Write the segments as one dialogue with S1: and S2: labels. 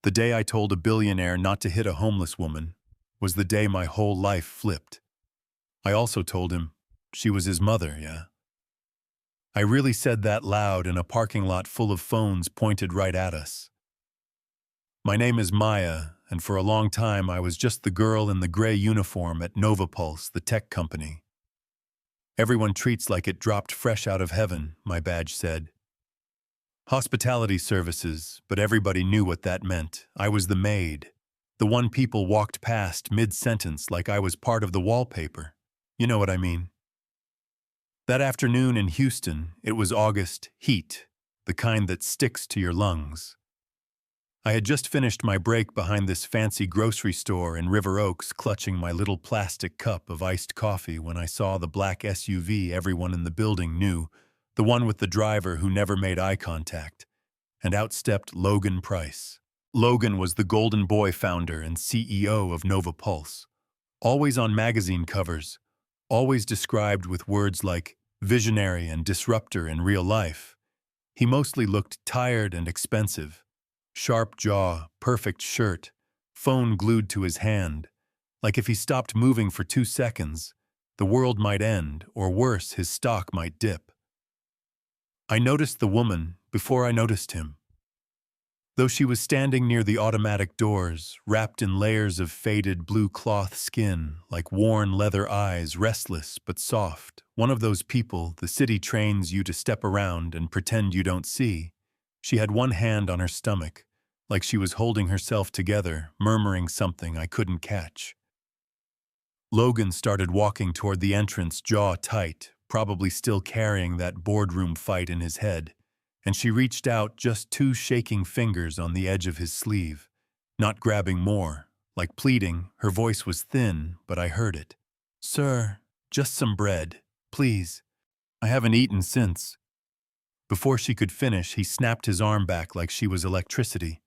S1: The day I told a billionaire not to hit a homeless woman was the day my whole life flipped. I also told him she was his mother, yeah. I really said that loud in a parking lot full of phones pointed right at us. My name is Maya, and for a long time I was just the girl in the gray uniform at Novapulse, the tech company. Everyone treats like it dropped fresh out of heaven, my badge said. Hospitality services, but everybody knew what that meant. I was the maid. The one people walked past mid-sentence like I was part of the wallpaper. You know what I mean. That afternoon in Houston, it was August heat, the kind that sticks to your lungs. I had just finished my break behind this fancy grocery store in River Oaks, clutching my little plastic cup of iced coffee when I saw the black SUV everyone in the building knew, the one with the driver who never made eye contact, and out stepped Logan Price. Logan was the Golden Boy founder and CEO of Novapulse, always on magazine covers, always described with words like visionary and disruptor in real life. He mostly looked tired and expensive. Sharp jaw, perfect shirt, phone glued to his hand, like if he stopped moving for 2 seconds, the world might end, or worse, his stock might dip. I noticed the woman before I noticed him. Though she was standing near the automatic doors, wrapped in layers of faded blue cloth skin, like worn leather eyes, restless but soft, one of those people the city trains you to step around and pretend you don't see. She had one hand on her stomach, like she was holding herself together, murmuring something I couldn't catch. Logan started walking toward the entrance, jaw tight, probably still carrying that boardroom fight in his head, and she reached out just 2 shaking fingers on the edge of his sleeve, not grabbing more, like pleading. Her voice was thin, but I heard it. "Sir, just some bread, please. I haven't eaten since." Before she could finish, he snapped his arm back like she was electricity.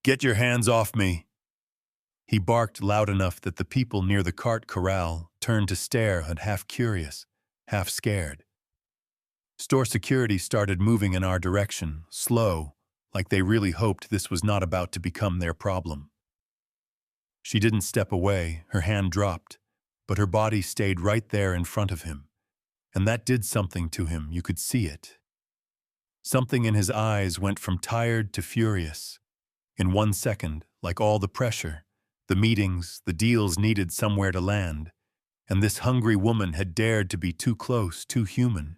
S1: "Get your hands off me!" He barked loud enough that the people near the cart corral turned to stare at half curious, half scared. Store security started moving in our direction, slow, like they really hoped this was not about to become their problem. She didn't step away, her hand dropped, but her body stayed right there in front of him, and that did something to him, you could see it. Something in his eyes went from tired to furious. In 1 second, like all the pressure, the meetings, the deals needed somewhere to land, and this hungry woman had dared to be too close, too human.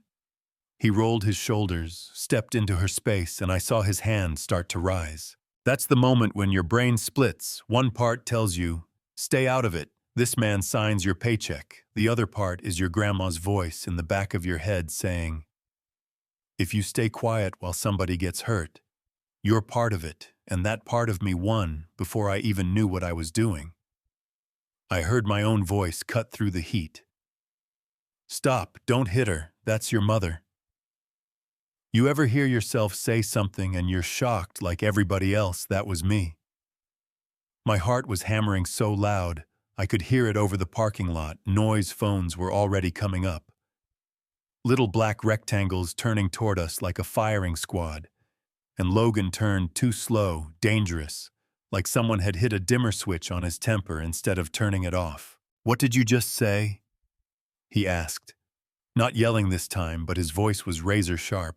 S1: He rolled his shoulders, stepped into her space, and I saw his hand start to rise. That's the moment when your brain splits. One part tells you, stay out of it, this man signs your paycheck. The other part is your grandma's voice in the back of your head saying, if you stay quiet while somebody gets hurt, you're part of it, and that part of me won before I even knew what I was doing. I heard my own voice cut through the heat. Stop, don't hit her, that's your mother. You ever hear yourself say something and you're shocked like everybody else? That was me. My heart was hammering so loud, I could hear it over the parking lot. Noise phones were already coming up. Little black rectangles turning toward us like a firing squad. And Logan turned too slow, dangerous, like someone had hit a dimmer switch on his temper instead of turning it off. "What did you just say?" he asked. Not yelling this time, but his voice was razor sharp.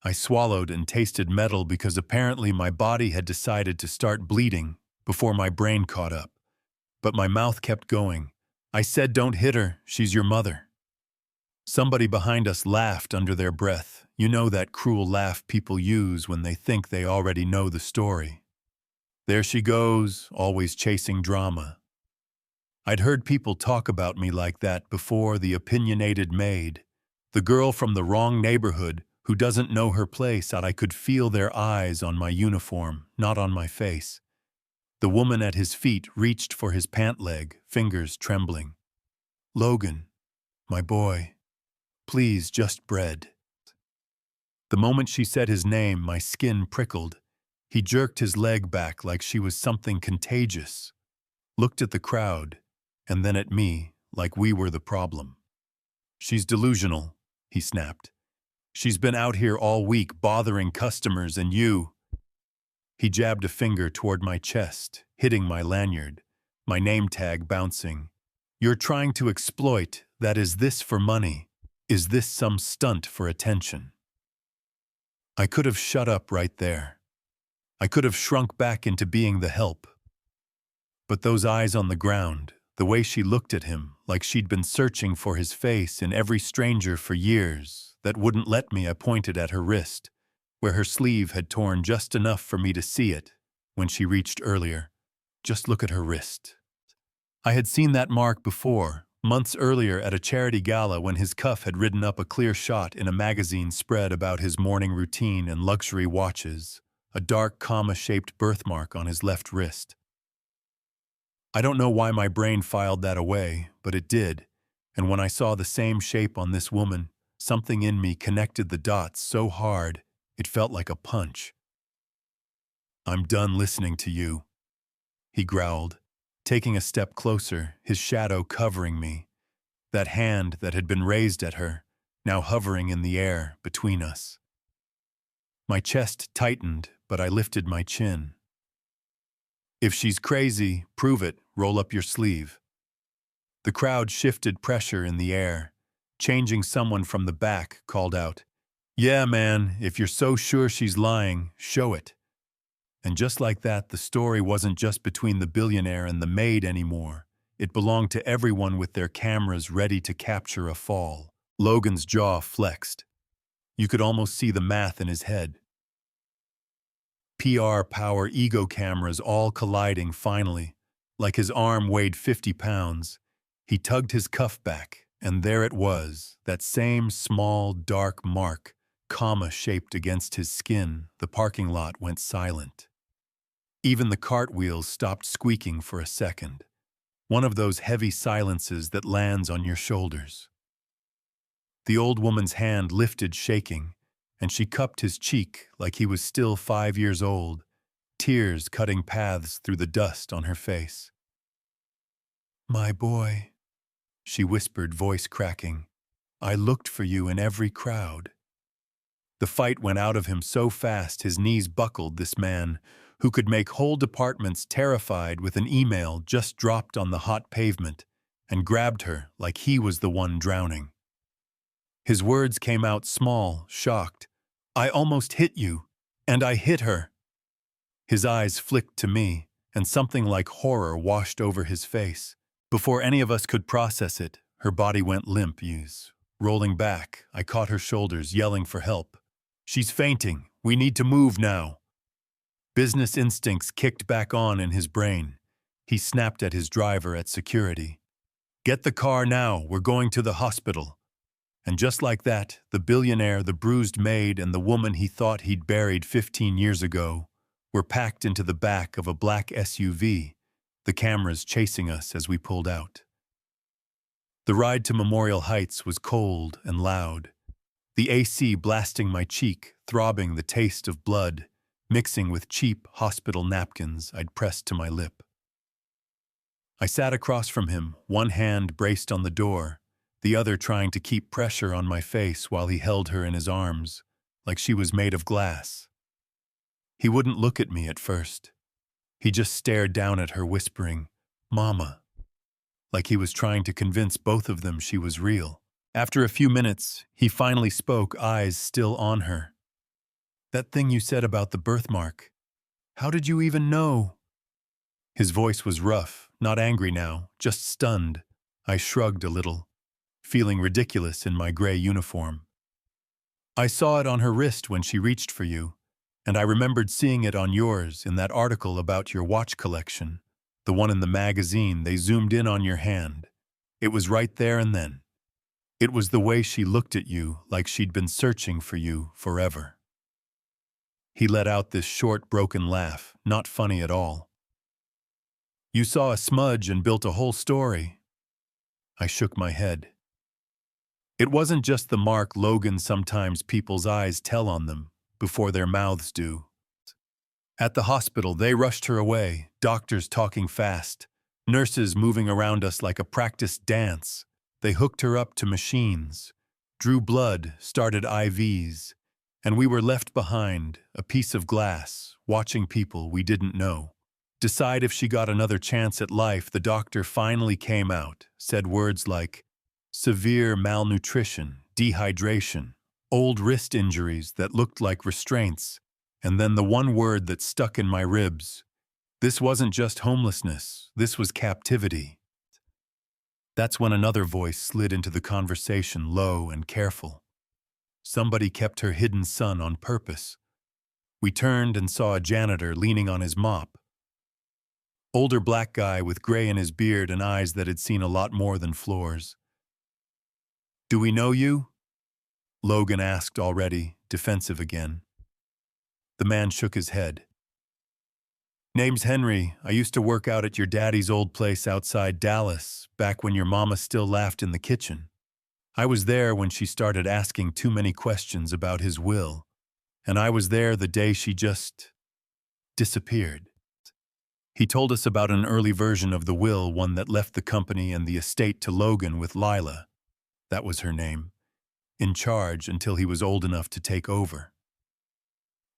S1: I swallowed and tasted metal because apparently my body had decided to start bleeding before my brain caught up. But my mouth kept going. I said, don't hit her, she's your mother. Somebody behind us laughed under their breath. You know that cruel laugh people use when they think they already know the story. There she goes, always chasing drama. I'd heard people talk about me like that before, the opinionated maid, the girl from the wrong neighborhood who doesn't know her place. I could feel their eyes on my uniform, not on my face. The woman at his feet reached for his pant leg, fingers trembling. Logan, my boy, please, just bread. The moment she said his name, my skin prickled. He jerked his leg back like she was something contagious, looked at the crowd, and then at me like we were the problem. She's delusional, he snapped. She's been out here all week bothering customers and you. He jabbed a finger toward my chest, hitting my lanyard, my name tag bouncing. You're trying to exploit, that is this for money? Is this some stunt for attention? I could have shut up right there. I could have shrunk back into being the help. But those eyes on the ground, the way she looked at him like she'd been searching for his face in every stranger for years, that wouldn't let me. I pointed at her wrist, where her sleeve had torn just enough for me to see it when she reached earlier. Just look at her wrist. I had seen that mark before, months earlier at a charity gala when his cuff had ridden up a clear shot in a magazine spread about his morning routine and luxury watches, a dark comma-shaped birthmark on his left wrist. I don't know why my brain filed that away, but it did, and when I saw the same shape on this woman, something in me connected the dots so hard it felt like a punch. I'm done listening to you, he growled, taking a step closer, his shadow covering me, that hand that had been raised at her, now hovering in the air between us. My chest tightened, but I lifted my chin. If she's crazy, prove it, roll up your sleeve. The crowd shifted pressure in the air. Changing someone from the back called out, "Yeah, man, if you're so sure she's lying, show it." And just like that, the story wasn't just between the billionaire and the maid anymore. It belonged to everyone with their cameras ready to capture a fall. Logan's jaw flexed. You could almost see the math in his head. PR, power, ego cameras all colliding finally. Like his arm weighed 50 pounds. He tugged his cuff back, and there it was, that same small, dark mark, comma-shaped against his skin. The parking lot went silent. Even the cartwheels stopped squeaking for a second. One of those heavy silences that lands on your shoulders. The old woman's hand lifted shaking, and she cupped his cheek like he was still 5 years old, tears cutting paths through the dust on her face. "My boy," she whispered, voice cracking, "I looked for you in every crowd." The fight went out of him so fast his knees buckled. This man, who could make whole departments terrified with an email, just dropped on the hot pavement and grabbed her like he was the one drowning. His words came out small, shocked. "I almost hit you, and I hit her." His eyes flicked to me, and something like horror washed over his face. Before any of us could process it, her body went limp. Rolling back, I caught her shoulders, yelling for help. "She's fainting. We need to move now." Business instincts kicked back on in his brain. He snapped at his driver at security. "Get the car now. We're going to the hospital." And just like that, the billionaire, the bruised maid, and the woman he thought he'd buried 15 years ago were packed into the back of a black SUV, the cameras chasing us as we pulled out. The ride to Memorial Heights was cold and loud, the AC blasting my cheek, throbbing the taste of blood, mixing with cheap hospital napkins I'd pressed to my lip. I sat across from him, one hand braced on the door, the other trying to keep pressure on my face while he held her in his arms, like she was made of glass. He wouldn't look at me at first. He just stared down at her, whispering, "Mama," like he was trying to convince both of them she was real. After a few minutes, he finally spoke, eyes still on her. "That thing you said about the birthmark, how did you even know?" His voice was rough, not angry now, just stunned. I shrugged a little, feeling ridiculous in my gray uniform. "I saw it on her wrist when she reached for you, and I remembered seeing it on yours in that article about your watch collection, the one in the magazine. They zoomed in on your hand. It was right there and then. It was the way she looked at you, like she'd been searching for you forever." He let out this short, broken laugh, not funny at all. "You saw a smudge and built a whole story." I shook my head. "It wasn't just the mark, Logan. Sometimes people's eyes tell on them before their mouths do." At the hospital, they rushed her away, doctors talking fast, nurses moving around us like a practiced dance. They hooked her up to machines, drew blood, started IVs. And we were left behind, a piece of glass, watching people we didn't know decide if she got another chance at life. The doctor finally came out, said words like severe malnutrition, dehydration, old wrist injuries that looked like restraints, and then the one word that stuck in my ribs. This wasn't just homelessness, this was captivity. That's when another voice slid into the conversation, low and careful. Somebody kept her hidden son on purpose. We turned and saw a janitor leaning on his mop. Older black guy with gray in his beard and eyes that had seen a lot more than floors. "Do we know you?" Logan asked already, defensive again. The man shook his head. "Name's Henry. I used to work out at your daddy's old place outside Dallas, back when your mama still laughed in the kitchen. I was there when she started asking too many questions about his will, and I was there the day she just disappeared." He told us about an early version of the will, one that left the company and the estate to Logan with Lila, that was her name, in charge until he was old enough to take over.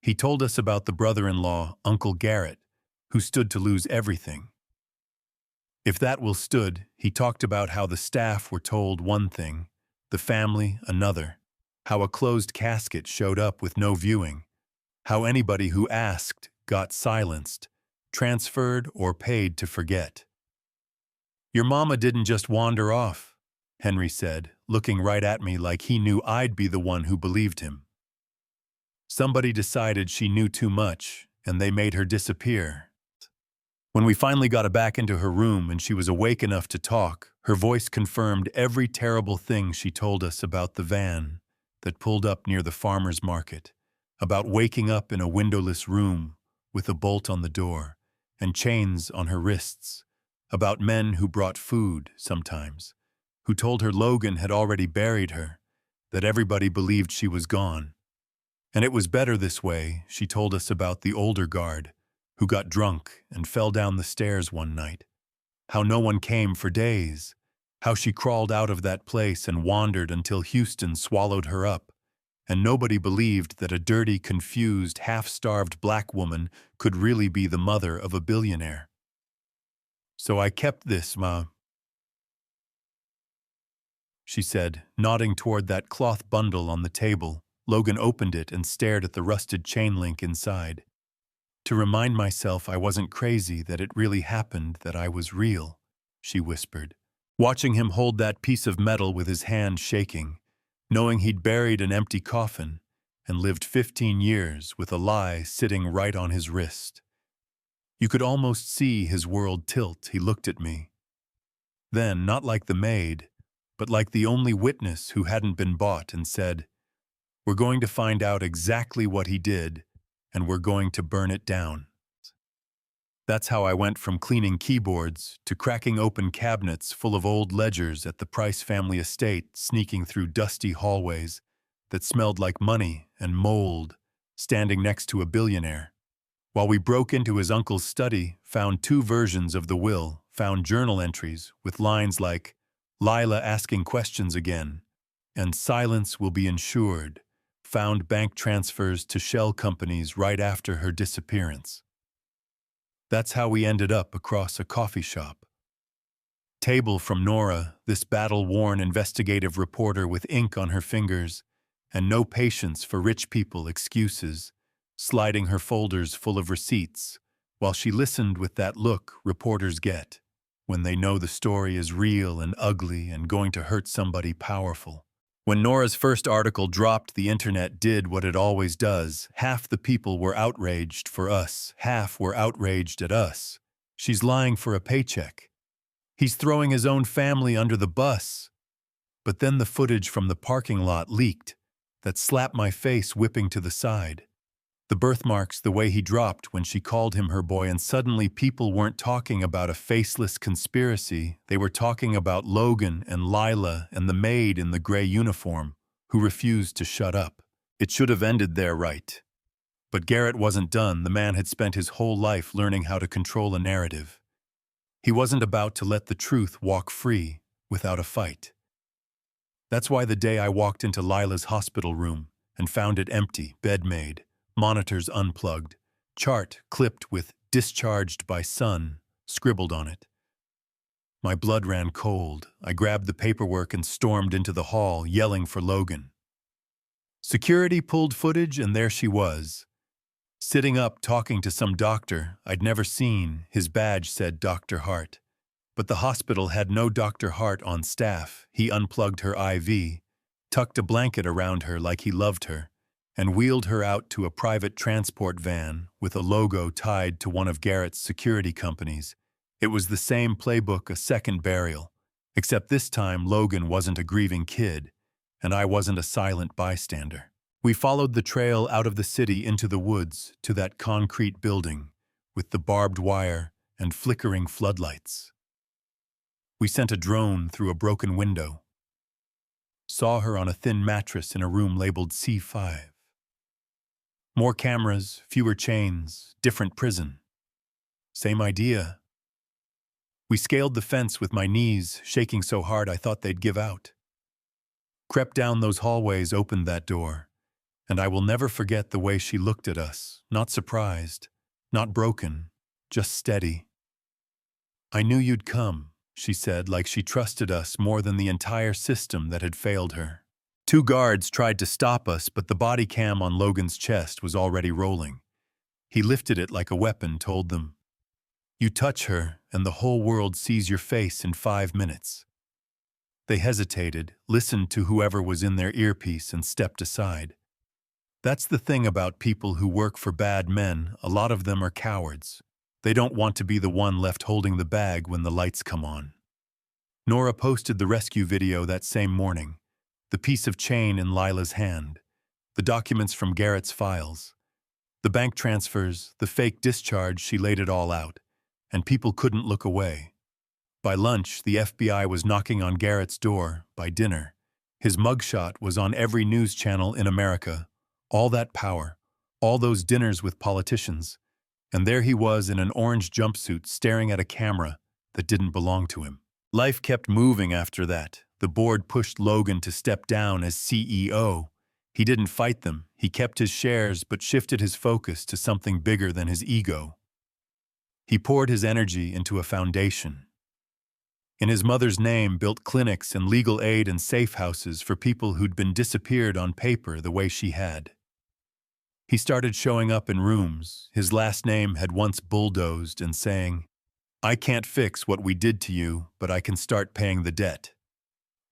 S1: He told us about the brother-in-law, Uncle Garrett, who stood to lose everything. If that will stood, he talked about how the staff were told one thing, the family another, how a closed casket showed up with no viewing, how anybody who asked got silenced, transferred or paid to forget. "Your mama didn't just wander off," Henry said, looking right at me like he knew I'd be the one who believed him. "Somebody decided she knew too much, and they made her disappear. When we finally got her back into her room and she was awake enough to talk, her voice confirmed every terrible thing she told us about the van that pulled up near the farmer's market, about waking up in a windowless room with a bolt on the door and chains on her wrists, about men who brought food sometimes, who told her Logan had already buried her, that everybody believed she was gone. And it was better this way. She told us about the older guard, who got drunk and fell down the stairs one night, how no one came for days, how she crawled out of that place and wandered until Houston swallowed her up, and nobody believed that a dirty, confused, half-starved black woman could really be the mother of a billionaire. "So I kept this, Ma," she said, nodding toward that cloth bundle on the table. Logan opened it and stared at the rusted chain link inside. "To remind myself I wasn't crazy, that it really happened, that I was real," she whispered, watching him hold that piece of metal with his hand shaking, knowing he'd buried an empty coffin and lived 15 years with a lie sitting right on his wrist. You could almost see his world tilt. He looked at me. Then, not like the maid, but like the only witness who hadn't been bought, and said, "We're going to find out exactly what he did, and we're going to burn it down." That's how I went from cleaning keyboards to cracking open cabinets full of old ledgers at the Price family estate, sneaking through dusty hallways that smelled like money and mold, standing next to a billionaire. While we broke into his uncle's study, found 2 versions of the will, found journal entries with lines like, "Lila asking questions again," and "Silence will be ensured," found bank transfers to shell companies right after her disappearance. That's how we ended up across a coffee shop. Table from Nora, this battle-worn investigative reporter with ink on her fingers, and no patience for rich people excuses, sliding her folders full of receipts, while she listened with that look reporters get when they know the story is real and ugly and going to hurt somebody powerful. When Nora's first article dropped, the internet did what it always does. Half the people were outraged for us, half were outraged at us. She's lying for a paycheck. He's throwing his own family under the bus. But then the footage from the parking lot leaked. That slapped my face, whipping to the side. The birthmarks, the way he dropped when she called him her boy, and suddenly people weren't talking about a faceless conspiracy. They were talking about Logan and Lila and the maid in the gray uniform, who refused to shut up. It should have ended there, right? But Garrett wasn't done. The man had spent his whole life learning how to control a narrative. He wasn't about to let the truth walk free without a fight. That's why the day I walked into Lila's hospital room and found it empty, bed made, monitors unplugged, chart clipped with "discharged by sun" scribbled on it. My blood ran cold. I grabbed the paperwork and stormed into the hall, yelling for Logan. Security pulled footage, and there she was, sitting up talking to some doctor I'd never seen. His badge said Dr. Hart. But the hospital had no Dr. Hart on staff. He unplugged her IV, tucked a blanket around her like he loved her, and wheeled her out to a private transport van with a logo tied to one of Garrett's security companies. It was the same playbook, a second burial, except this time Logan wasn't a grieving kid, and I wasn't a silent bystander. We followed the trail out of the city into the woods to that concrete building with the barbed wire and flickering floodlights. We sent a drone through a broken window. Saw her on a thin mattress in a room labeled C5. More cameras, fewer chains, different prison. Same idea. We scaled the fence with my knees shaking so hard I thought they'd give out. Crept down those hallways, opened that door, and I will never forget the way she looked at us, not surprised, not broken, just steady. "I knew you'd come," she said, like she trusted us more than the entire system that had failed her. 2 guards tried to stop us, but the body cam on Logan's chest was already rolling. He lifted it like a weapon, told them, "You touch her, and the whole world sees your face in 5 minutes." They hesitated, listened to whoever was in their earpiece, and stepped aside. That's the thing about people who work for bad men. A lot of them are cowards. They don't want to be the one left holding the bag when the lights come on. Nora posted the rescue video that same morning. The piece of chain in Lila's hand. The documents from Garrett's files. The bank transfers, the fake discharge. She laid it all out. And people couldn't look away. By lunch, the FBI was knocking on Garrett's door. By dinner, his mugshot was on every news channel in America. All that power. All those dinners with politicians. And there he was in an orange jumpsuit staring at a camera that didn't belong to him. Life kept moving after that. The board pushed Logan to step down as CEO. He didn't fight them. He kept his shares but shifted his focus to something bigger than his ego. He poured his energy into a foundation. In his mother's name, built clinics and legal aid and safe houses for people who'd been disappeared on paper the way she had. He started showing up in rooms his last name had once bulldozed and saying, "I can't fix what we did to you, but I can start paying the debt."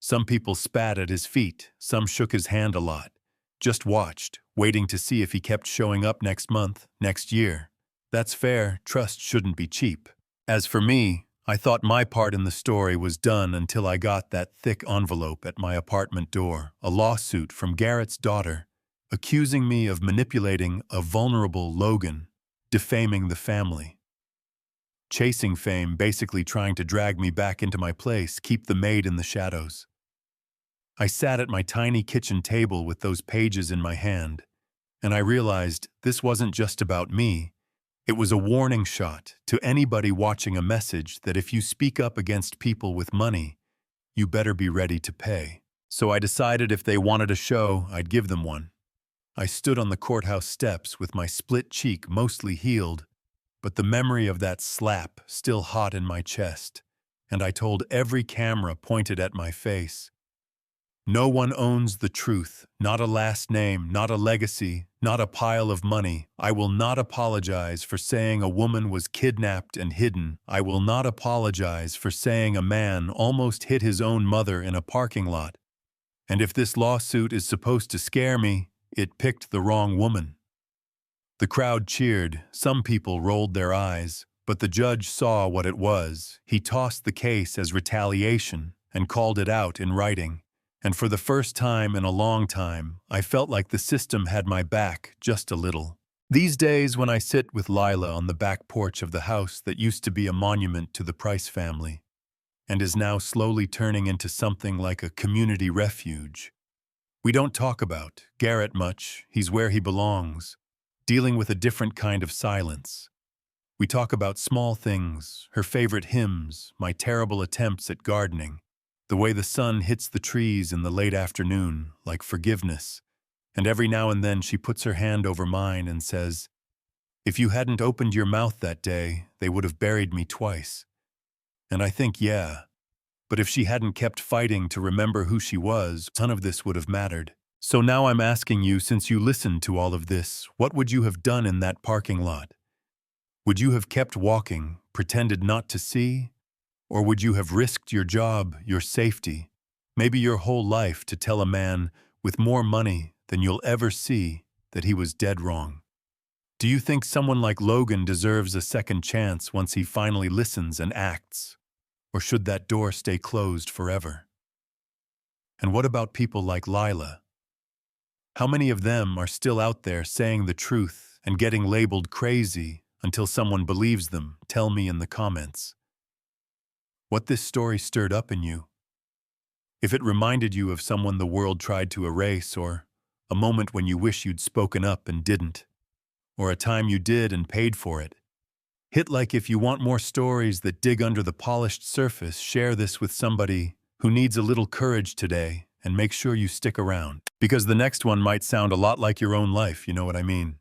S1: Some people spat at his feet, some shook his hand a lot, just watched, waiting to see if he kept showing up next month, next year. That's fair, trust shouldn't be cheap. As for me, I thought my part in the story was done until I got that thick envelope at my apartment door, a lawsuit from Garrett's daughter, accusing me of manipulating a vulnerable Logan, defaming the family. Chasing fame, basically trying to drag me back into my place, keep the maid in the shadows. I sat at my tiny kitchen table with those pages in my hand, and I realized this wasn't just about me. It was a warning shot to anybody watching, a message that if you speak up against people with money, you better be ready to pay. So I decided if they wanted a show, I'd give them one. I stood on the courthouse steps with my split cheek mostly healed, but the memory of that slap still hot in my chest, and I told every camera pointed at my face, "No one owns the truth, not a last name, not a legacy, not a pile of money. I will not apologize for saying a woman was kidnapped and hidden. I will not apologize for saying a man almost hit his own mother in a parking lot. And if this lawsuit is supposed to scare me, it picked the wrong woman." The crowd cheered. Some people rolled their eyes, but the judge saw what it was. He tossed the case as retaliation and called it out in writing. And for the first time in a long time, I felt like the system had my back just a little. These days, when I sit with Lila on the back porch of the house that used to be a monument to the Price family, and is now slowly turning into something like a community refuge, we don't talk about Garrett much. He's where he belongs, dealing with a different kind of silence. We talk about small things, her favorite hymns, my terrible attempts at gardening, the way the sun hits the trees in the late afternoon, like forgiveness, And every now and then she puts her hand over mine and says, "If you hadn't opened your mouth that day, they would have buried me twice." And I think, yeah, but if she hadn't kept fighting to remember who she was, none of this would have mattered. So now I'm asking you, since you listened to all of this, what would you have done in that parking lot? Would you have kept walking, pretended not to see? Or would you have risked your job, your safety, maybe your whole life to tell a man with more money than you'll ever see that he was dead wrong? Do you think someone like Logan deserves a second chance once he finally listens and acts? Or should that door stay closed forever? And what about people like Lila? How many of them are still out there saying the truth and getting labeled crazy until someone believes them? Tell me in the comments what this story stirred up in you. If it reminded you of someone the world tried to erase, or a moment when you wish you'd spoken up and didn't, or a time you did and paid for it. Hit like if you want more stories that dig under the polished surface. Share this with somebody who needs a little courage today, and make sure you stick around, because the next one might sound a lot like your own life, you know what I mean?